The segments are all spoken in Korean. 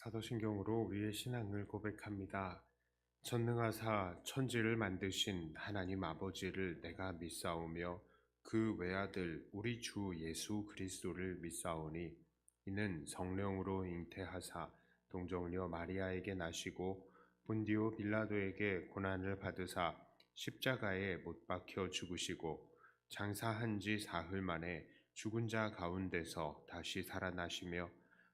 사도신경으로 우리의 신앙을 고백합니다. 전능하사 천지를 만드신 하나님 아버지를 내가 믿사오며 그 외아들 우리 주 예수 그리스도를 믿사오니 이는 성령으로 잉태하사 동정녀 마리아에게 나시고 본디오 빌라도에게 고난을 받으사 십자가에 못 박혀 죽으시고 장사한 지 사흘 만에 죽은 자 가운데서 다시 살아나시며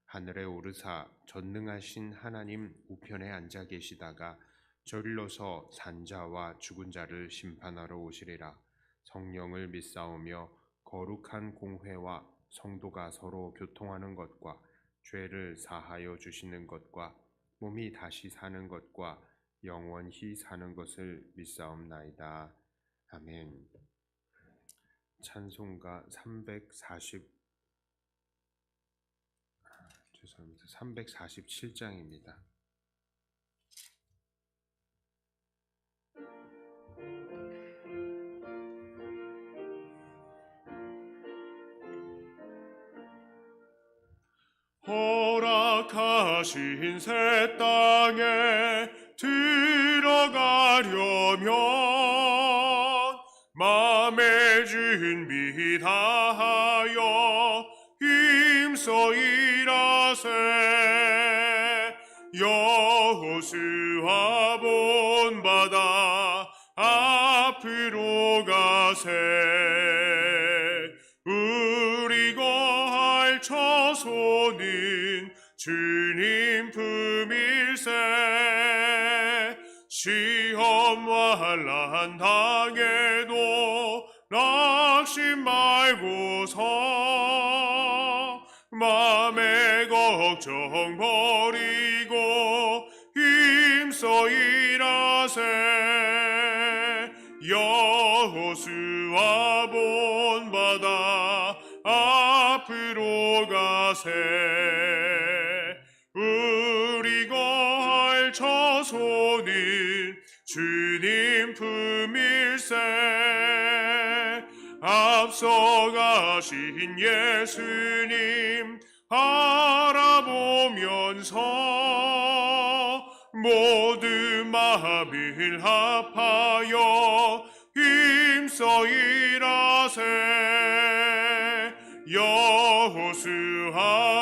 하늘에 오르사 전능하신 하나님 우편에 앉아 계시다가 저릴로서 산자와 죽은 자를 심판하러 오시리라. 성령을 믿사오며 거룩한 공회와 성도가 서로 교통하는 것과 죄를 사하여 주시는 것과 몸이 다시 사는 것과 영원히 사는 것을 믿사옵나이다. 아멘. 찬송가 347장입니다. 허락하신 새 땅에 들어가려면 마음의 준비 다하여 힘써 일하세. 여호수아 본받아 앞으로 가세. 우리 거할 처소는 주님 품일세. 시험과 환난 당해도 낙심 말고서 맘의 걱정 버리고 힘써 일하세. 여호수아 본받아 앞으로 가세. 우리 거할 처소는 주님 품일세. 앞서가신 예수님 알아보면서 모든 마음을 합하여 힘써 일하세. 여호수아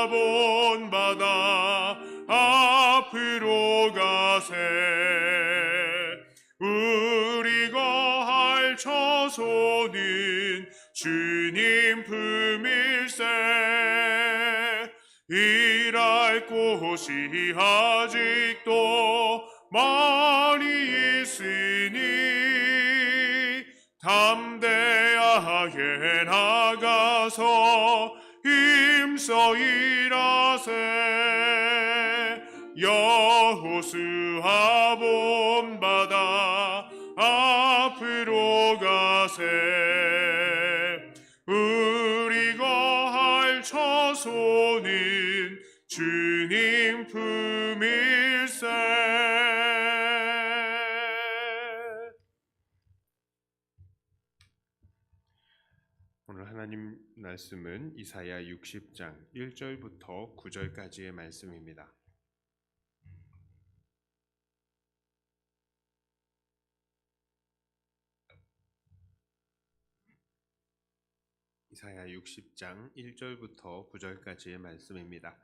본받아 앞으로 가세. 우리 거할 처소는 주님 품일세. 일할 곳이 아직도 많이 있으니 담대하게 나가서 힘써 일하세. 여호수아 본받아 앞으로 가세. 우리 거할 처소는 주님 품일세. 오늘 하나님 말씀은 이사야 60장 1절부터 9절까지의 말씀입니다. 이사야 60장 1절부터 9절까지의 말씀입니다.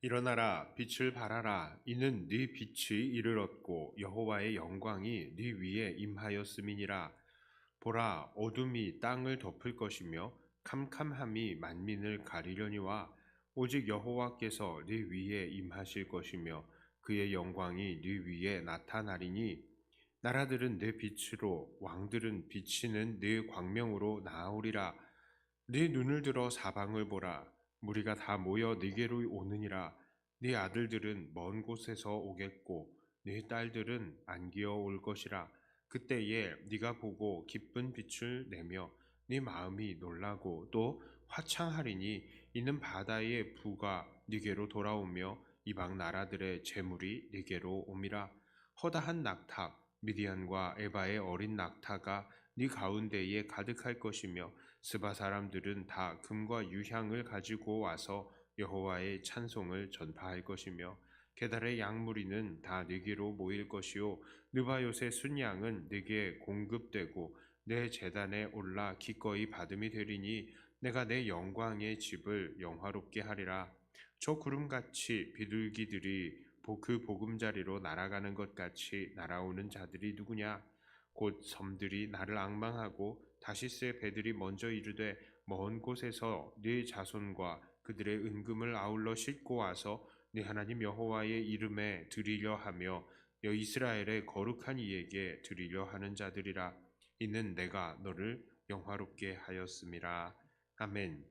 일어나라, 빛을 발하라. 이는 네 빛이 이르렀고 여호와의 영광이 네 위에 임하였음이니라. 보라, 어둠이 땅을 덮을 것이며 캄캄함이 만민을 가리려니와 오직 여호와께서 네 위에 임하실 것이며 그의 영광이 네 위에 나타나리니 나라들은 네 빛으로 왕들은 비치는 네 광명으로 나아오리라. 네 눈을 들어 사방을 보라. 무리가 다 모여 네게로 오느니라. 네 아들들은 먼 곳에서 오겠고 네 딸들은 안기어 올 것이라. 그때에 네가 보고 기쁜 빛을 내며 네 마음이 놀라고 또 화창하리니 이는 바다의 부가 네게로 돌아오며 이방 나라들의 재물이 네게로 옴이라. 허다한 낙타 미디안과 에바의 어린 낙타가 네 가운데에 가득할 것이며 스바 사람들은 다 금과 유향을 가지고 와서 여호와의 찬송을 전파할 것이며 게달의 양무리는 다 네게로 모일 것이요 느바요의 순양은 네게 공급되고 내 제단에 올라 기꺼이 받음이 되리니 내가 내 영광의 집을 영화롭게 하리라. 저 구름같이 비둘기들이 그 보금자리로 날아가는 것 같이 날아오는 자들이 누구냐? 곧 섬들이 나를 앙망하고 다시스의 배들이 먼저 이르되 먼 곳에서 네 자손과 그들의 은금을 아울러 싣고 와서 네 하나님 여호와의 이름에 드리려 하며 이스라엘의 거룩한 이에게 드리려 하는 자들이라. 이는 내가 너를 영화롭게 하였음이라. 아멘.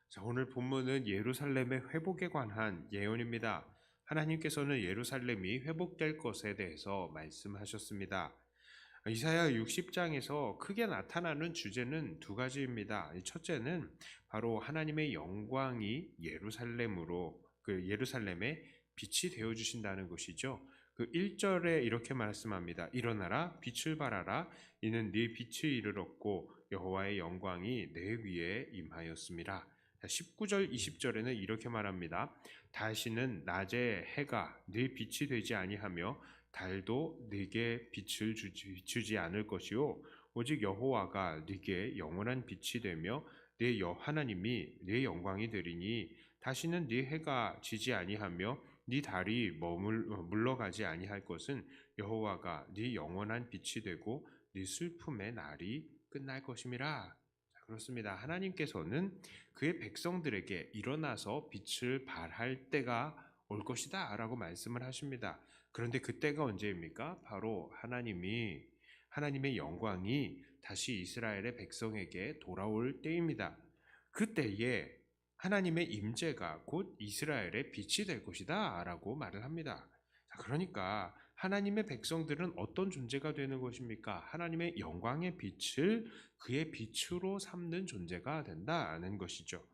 자, 오늘 본문은 예루살렘의 회복에 관한 예언입니다. 하나님께서는 예루살렘이 회복될 것에 대해서 말씀하셨습니다. 이사야 60장에서 크게 나타나는 주제는 두 가지입니다. 첫째는 바로 하나님의 영광이 예루살렘에 빛이 되어 주신다는 것이죠. 그 1절에 이렇게 말씀합니다. 일어나라 빛을 발하라 이는 네 빛이 이르렀고 여호와의 영광이 내 위에 임하였음이라. 19절 20절에는 이렇게 말합니다. 다시는 낮에 해가 네 빛이 되지 아니하며 달도 네게 빛을 주지 않을 것이요 오직 여호와가 네게 영원한 빛이 되며 네 하나님이 네 영광이 되리니 다시는 네 해가 지지 아니하며 네 달이 물러가지 아니할 것은 여호와가 네 영원한 빛이 되고 네 슬픔의 날이 끝날 것임이라. 그렇습니다. 하나님께서는 그의 백성들에게 일어나서 빛을 발할 때가 올 것이다 라고 말씀을 하십니다. 그런데 그때가 언제입니까? 바로 하나님의 영광이 다시 이스라엘의 백성에게 돌아올 때입니다. 그때에 하나님의 임재가 곧 이스라엘의 빛이 될 것이다 라고 말을 합니다. 그러니까 하나님의 백성들은 어떤 존재가 되는 것입니까? 하나님의 영광의 빛을 그의 빛으로 삼는 존재가 된다는 것이죠.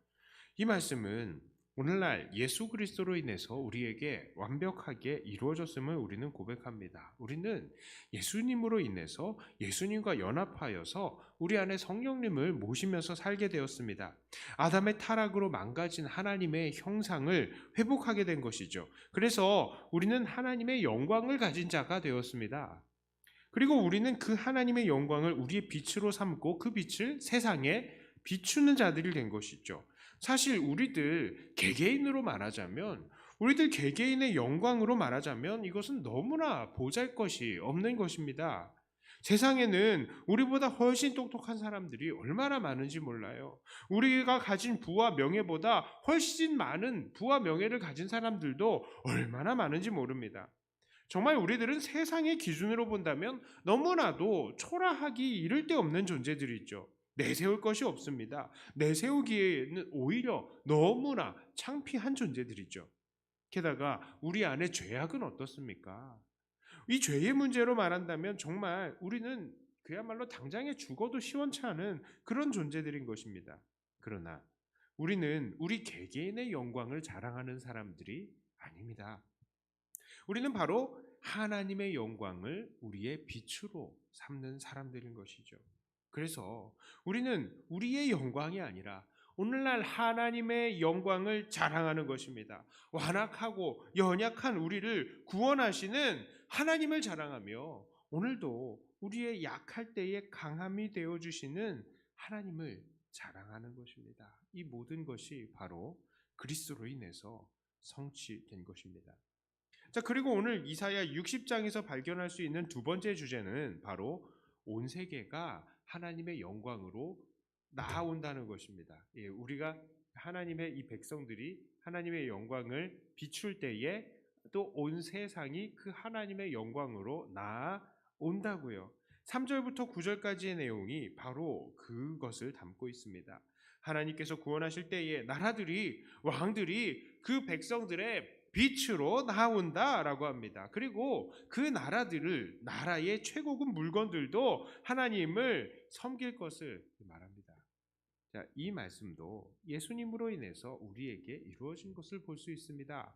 이 말씀은 오늘날 예수 그리스도로 인해서 우리에게 완벽하게 이루어졌음을 우리는 고백합니다. 우리는 예수님으로 인해서 예수님과 연합하여서 우리 안에 성령님을 모시면서 살게 되었습니다. 아담의 타락으로 망가진 하나님의 형상을 회복하게 된 것이죠. 그래서 우리는 하나님의 영광을 가진 자가 되었습니다. 그리고 우리는 그 하나님의 영광을 우리의 빛으로 삼고 그 빛을 세상에 비추는 자들이 된 것이죠. 사실 우리들 개개인의 영광으로 말하자면 이것은 너무나 보잘것이 없는 것입니다. 세상에는 우리보다 훨씬 똑똑한 사람들이 얼마나 많은지 몰라요. 우리가 가진 부와 명예보다 훨씬 많은 부와 명예를 가진 사람들도 얼마나 많은지 모릅니다. 정말 우리들은 세상의 기준으로 본다면 너무나도 초라하기 이를 데 없는 존재들이죠. 내세울 것이 없습니다. 내세우기에는 오히려 너무나 창피한 존재들이죠. 게다가 우리 안에 죄악은 어떻습니까? 이 죄의 문제로 말한다면 정말 우리는 그야말로 당장에 죽어도 시원치 않은 그런 존재들인 것입니다. 그러나 우리는 우리 개개인의 영광을 자랑하는 사람들이 아닙니다. 우리는 바로 하나님의 영광을 우리의 빛으로 삼는 사람들인 것이죠. 그래서 우리는 우리의 영광이 아니라 오늘날 하나님의 영광을 자랑하는 것입니다. 완악하고 연약한 우리를 구원하시는 하나님을 자랑하며 오늘도 우리의 약할 때에 강함이 되어주시는 하나님을 자랑하는 것입니다. 이 모든 것이 바로 그리스도로 인해서 성취된 것입니다. 자, 그리고 오늘 이사야 60장에서 발견할 수 있는 두 번째 주제는 바로 온 세계가 하나님의 영광으로 나아온다는 것입니다. 우리가 하나님의 이 백성들이 하나님의 영광을 비출 때에 또 온 세상이 그 하나님의 영광으로 나아온다고요. 3절부터 9절까지의 내용이 바로 그것을 담고 있습니다. 하나님께서 구원하실 때에 나라들이 왕들이 그 백성들의 빛으로 나온다라고 합니다. 그리고 그 나라의 최고급 물건들도 하나님을 섬길 것을 말합니다. 자, 이 말씀도 예수님으로 인해서 우리에게 이루어진 것을 볼 수 있습니다.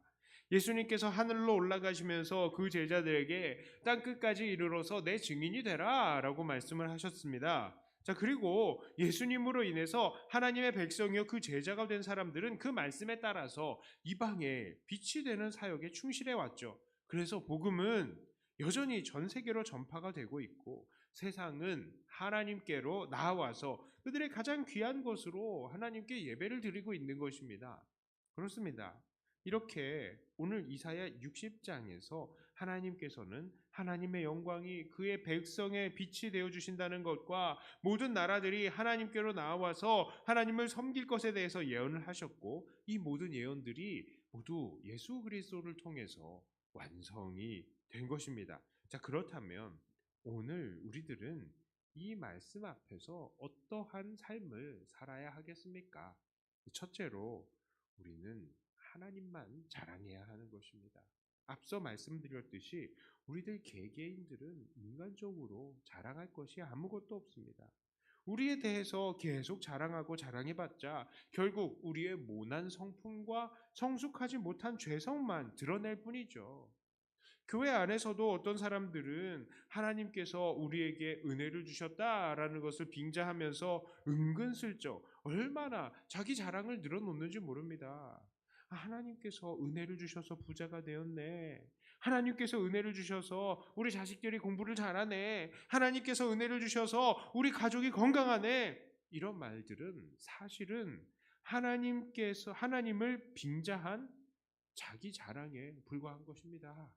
예수님께서 하늘로 올라가시면서 그 제자들에게 땅끝까지 이르러서 내 증인이 되라 라고 말씀을 하셨습니다. 자, 그리고 예수님으로 인해서 하나님의 백성이요 그 제자가 된 사람들은 그 말씀에 따라서 이방에 빛이 되는 사역에 충실해 왔죠. 그래서 복음은 여전히 전 세계로 전파가 되고 있고 세상은 하나님께로 나아와서 그들의 가장 귀한 것으로 하나님께 예배를 드리고 있는 것입니다. 그렇습니다. 이렇게 오늘 이사야 60장에서 하나님께서는 하나님의 영광이 그의 백성의 빛이 되어 주신다는 것과 모든 나라들이 하나님께로 나와서 하나님을 섬길 것에 대해서 예언을 하셨고 이 모든 예언들이 모두 예수 그리스도를 통해서 완성이 된 것입니다. 자, 그렇다면 오늘 우리들은 이 말씀 앞에서 어떠한 삶을 살아야 하겠습니까? 첫째로 우리는 하나님만 자랑해야 하는 것입니다. 앞서 말씀드렸듯이 우리들 개개인들은 인간적으로 자랑할 것이 아무것도 없습니다. 우리에 대해서 계속 자랑하고 자랑해봤자 결국 우리의 모난 성품과 성숙하지 못한 죄성만 드러낼 뿐이죠. 교회 안에서도 어떤 사람들은 하나님께서 우리에게 은혜를 주셨다라는 것을 빙자하면서 은근슬쩍 얼마나 자기 자랑을 늘어놓는지 모릅니다. 하나님께서 은혜를 주셔서 부자가 되었네. 하나님께서 은혜를 주셔서 우리 자식들이 공부를 잘하네. 하나님께서 은혜를 주셔서 우리 가족이 건강하네. 이런 말들은 사실은 하나님을 빙자한 자기 자랑에 불과한 것입니다.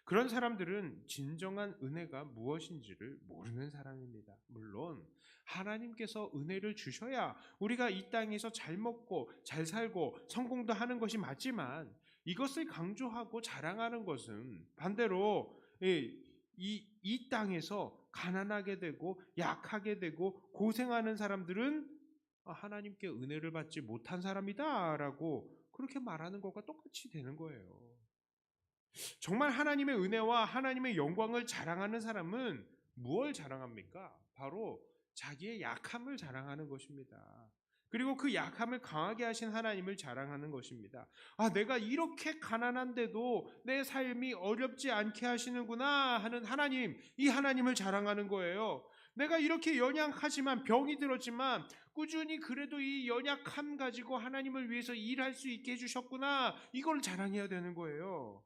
그런 사람들은 진정한 은혜가 무엇인지를 모르는 사람입니다. 물론 하나님께서 은혜를 주셔야 우리가 이 땅에서 잘 먹고 잘 살고 성공도 하는 것이 맞지만 이것을 강조하고 자랑하는 것은 반대로 이 땅에서 가난하게 되고 약하게 되고 고생하는 사람들은 하나님께 은혜를 받지 못한 사람이다라고 그렇게 말하는 것과 똑같이 되는 거예요. 정말 하나님의 은혜와 하나님의 영광을 자랑하는 사람은 무엇을 자랑합니까? 바로 자기의 약함을 자랑하는 것입니다. 그리고 그 약함을 강하게 하신 하나님을 자랑하는 것입니다. 내가 이렇게 가난한데도 내 삶이 어렵지 않게 하시는구나 하는 하나님, 이 하나님을 자랑하는 거예요. 내가 이렇게 연약하지만 병이 들었지만 꾸준히 그래도 이 연약함 가지고 하나님을 위해서 일할 수 있게 해주셨구나. 이걸 자랑해야 되는 거예요.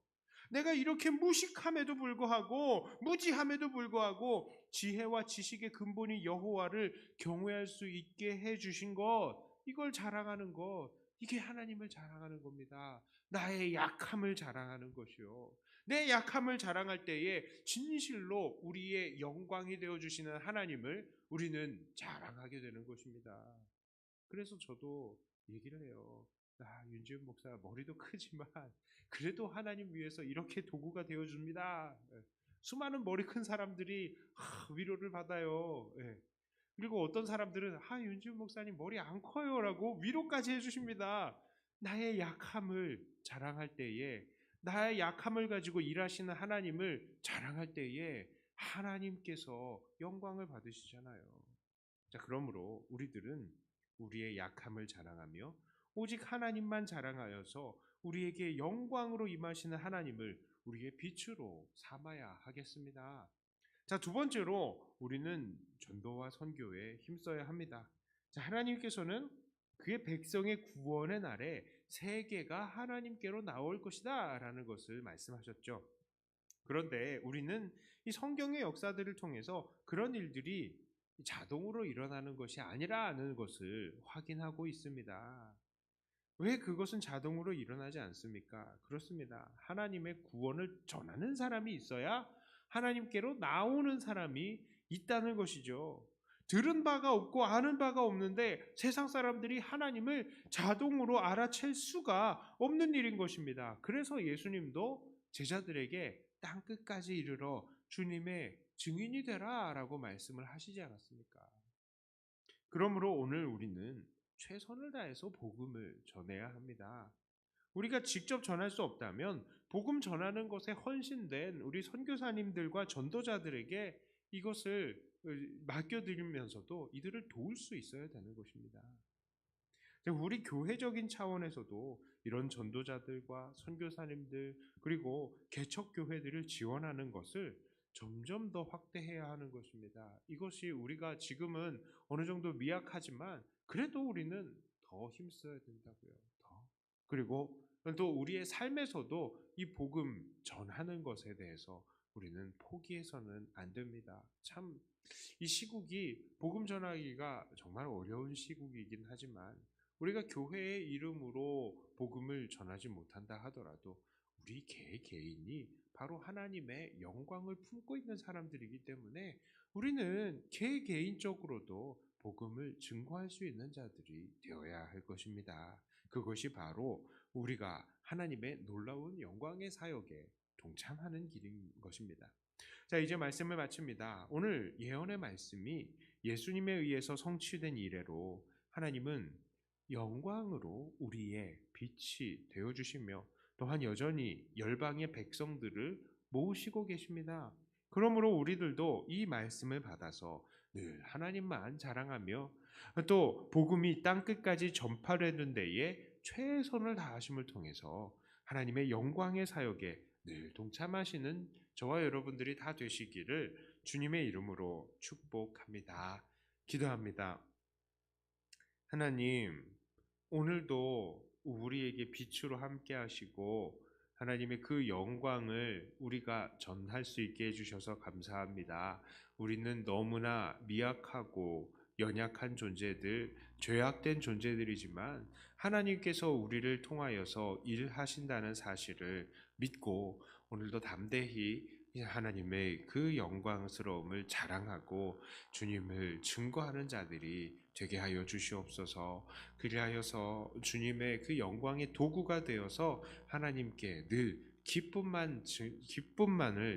내가 이렇게 무식함에도 불구하고 무지함에도 불구하고 지혜와 지식의 근본인 여호와를 경외할 수 있게 해주신 것, 이걸 자랑하는 것, 이게 하나님을 자랑하는 겁니다. 나의 약함을 자랑하는 것이요. 내 약함을 자랑할 때에 진실로 우리의 영광이 되어주시는 하나님을 우리는 자랑하게 되는 것입니다. 그래서 저도 얘기를 해요. 윤지은 목사 머리도 크지만 그래도 하나님 위해서 이렇게 도구가 되어줍니다. 수많은 머리 큰 사람들이 위로를 받아요. 그리고 어떤 사람들은 윤지은 목사님 머리 안 커요 라고 위로까지 해주십니다. 나의 약함을 자랑할 때에 나의 약함을 가지고 일하시는 하나님을 자랑할 때에 하나님께서 영광을 받으시잖아요. 자, 그러므로 우리들은 우리의 약함을 자랑하며 오직 하나님만 자랑하여서 우리에게 영광으로 임하시는 하나님을 우리의 빛으로 삼아야 하겠습니다. 자, 두 번째로 우리는 전도와 선교에 힘써야 합니다. 자, 하나님께서는 그의 백성의 구원의 날에 세계가 하나님께로 나올 것이다 라는 것을 말씀하셨죠. 그런데 우리는 이 성경의 역사들을 통해서 그런 일들이 자동으로 일어나는 것이 아니라는 것을 확인하고 있습니다. 왜 그것은 자동으로 일어나지 않습니까? 그렇습니다. 하나님의 구원을 전하는 사람이 있어야 하나님께로 나오는 사람이 있다는 것이죠. 들은 바가 없고 아는 바가 없는데 세상 사람들이 하나님을 자동으로 알아챌 수가 없는 일인 것입니다. 그래서 예수님도 제자들에게 땅 끝까지 이르러 주님의 증인이 되라 라고 말씀을 하시지 않았습니까? 그러므로 오늘 우리는 최선을 다해서 복음을 전해야 합니다. 우리가 직접 전할 수 없다면 복음 전하는 것에 헌신된 우리 선교사님들과 전도자들에게 이것을 맡겨드리면서도 이들을 도울 수 있어야 되는 것입니다. 우리 교회적인 차원에서도 이런 전도자들과 선교사님들 그리고 개척교회들을 지원하는 것을 점점 더 확대해야 하는 것입니다. 이것이 우리가 지금은 어느 정도 미약하지만 그래도 우리는 더 힘써야 된다고요. 더. 그리고 또 우리의 삶에서도 이 복음 전하는 것에 대해서 우리는 포기해서는 안 됩니다. 참 이 시국이 복음 전하기가 정말 어려운 시국이긴 하지만 우리가 교회의 이름으로 복음을 전하지 못한다 하더라도 우리 개개인이 바로 하나님의 영광을 품고 있는 사람들이기 때문에 우리는 개개인적으로도 복음을 증거할 수 있는 자들이 되어야 할 것입니다. 그것이 바로 우리가 하나님의 놀라운 영광의 사역에 동참하는 길인 것입니다. 자, 이제 말씀을 마칩니다. 오늘 예언의 말씀이 예수님에 의해서 성취된 이래로 하나님은 영광으로 우리의 빛이 되어 주시며 또한 여전히 열방의 백성들을 모으시고 계십니다. 그러므로 우리들도 이 말씀을 받아서 늘 하나님만 자랑하며 또 복음이 땅 끝까지 전파되는 데에 최선을 다하심을 통해서 하나님의 영광의 사역에 늘 동참하시는 저와 여러분들이 다 되시기를 주님의 이름으로 축복합니다. 기도합니다. 하나님, 오늘도 우리에게 빛으로 함께 하시고 하나님의 그 영광을 우리가 전할 수 있게 해주셔서 감사합니다. 우리는 너무나 미약하고 연약한 존재들, 죄악된 존재들이지만 하나님께서 우리를 통하여서 일하신다는 사실을 믿고 오늘도 담대히 하나님의 그 영광스러움을 자랑하고 주님을 증거하는 자들이 되게 하여 주시옵소서. 그리하여서 주님의 그 영광의 도구가 되어서 하나님께 늘 기쁨만을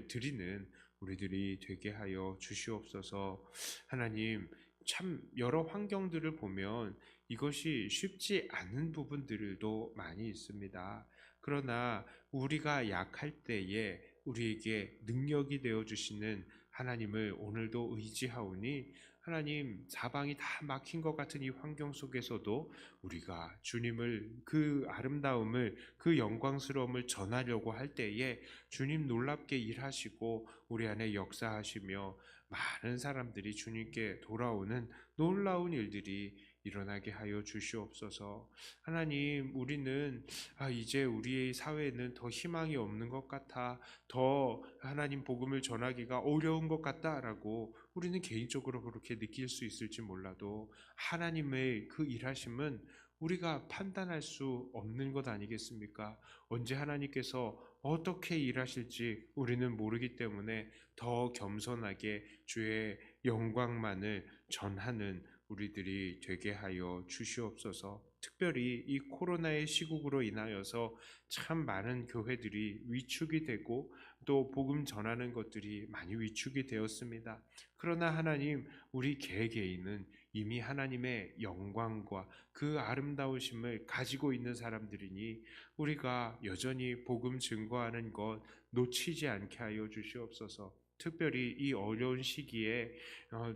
드리는 우리들이 되게 하여 주시옵소서. 하나님, 참 여러 환경들을 보면 이것이 쉽지 않은 부분들도 많이 있습니다. 그러나 우리가 약할 때에 우리에게 능력이 되어 주시는 하나님을 오늘도 의지하오니 하나님, 사방이 다 막힌 것 같은 이 환경 속에서도 우리가 주님을 그 아름다움을 그 영광스러움을 전하려고 할 때에 주님 놀랍게 일하시고 우리 안에 역사하시며 많은 사람들이 주님께 돌아오는 놀라운 일들이 일어나게 하여 주시옵소서. 하나님, 우리는 이제 우리의 사회에는 더 희망이 없는 것 같아, 더 하나님 복음을 전하기가 어려운 것 같다라고 우리는 개인적으로 그렇게 느낄 수 있을지 몰라도 하나님의 그 일하심은 우리가 판단할 수 없는 것 아니겠습니까? 언제 하나님께서 어떻게 일하실지 우리는 모르기 때문에 더 겸손하게 주의 영광만을 전하는 우리들이 되게 하여 주시옵소서. 특별히 이 코로나의 시국으로 인하여서 참 많은 교회들이 위축이 되고 또 복음 전하는 것들이 많이 위축이 되었습니다. 그러나 하나님, 우리 개개인은 이미 하나님의 영광과 그 아름다우심을 가지고 있는 사람들이니 우리가 여전히 복음 증거하는 것 놓치지 않게 하여 주시옵소서. 특별히 이 어려운 시기에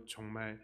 정말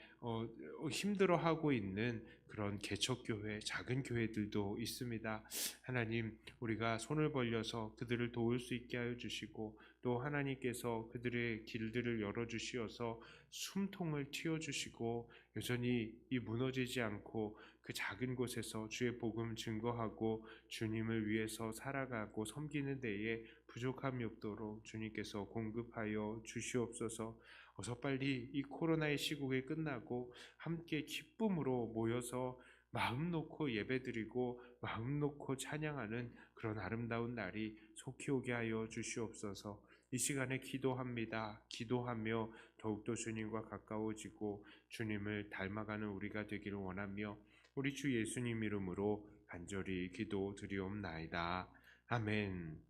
힘들어하고 있는 그런 개척교회, 작은 교회들도 있습니다. 하나님, 우리가 손을 벌려서 그들을 도울 수 있게 하여 주시고 또 하나님께서 그들의 길들을 열어주시어서 숨통을 틔워주시고 여전히 이 무너지지 않고 그 작은 곳에서 주의 복음 증거하고 주님을 위해서 살아가고 섬기는 데에 부족함이 없도록 주님께서 공급하여 주시옵소서. 어서 빨리 이 코로나의 시국이 끝나고 함께 기쁨으로 모여서 마음 놓고 예배드리고 마음 놓고 찬양하는 그런 아름다운 날이 속히 오게 하여 주시옵소서. 이 시간에 기도합니다. 기도하며 더욱더 주님과 가까워지고 주님을 닮아가는 우리가 되기를 원하며 우리 주 예수님 이름으로 간절히 기도드리옵나이다. 아멘.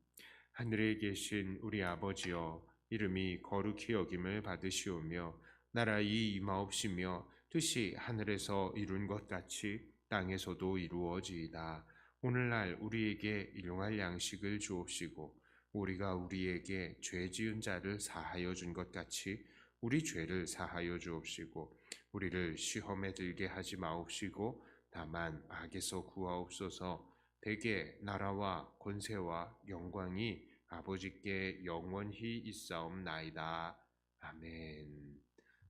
하늘에 계신 우리 아버지여, 이름이 거룩히 여김을 받으시오며 나라의 임하옵시며 뜻이 하늘에서 이룬 것 같이 땅에서도 이루어지이다. 오늘날 우리에게 일용할 양식을 주옵시고 우리가 우리에게 죄 지은 자를 사하여 준 것 같이 우리 죄를 사하여 주옵시고 우리를 시험에 들게 하지 마옵시고 다만 악에서 구하옵소서. 대개 나라와 권세와 영광이 아버지께 영원히 있사옵나이다. 아멘.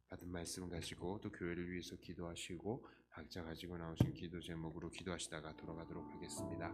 받은 말씀 가지고 또 교회를 위해서 기도하시고 각자 가지고 나오신 기도 제목으로 기도하시다가 돌아가도록 하겠습니다.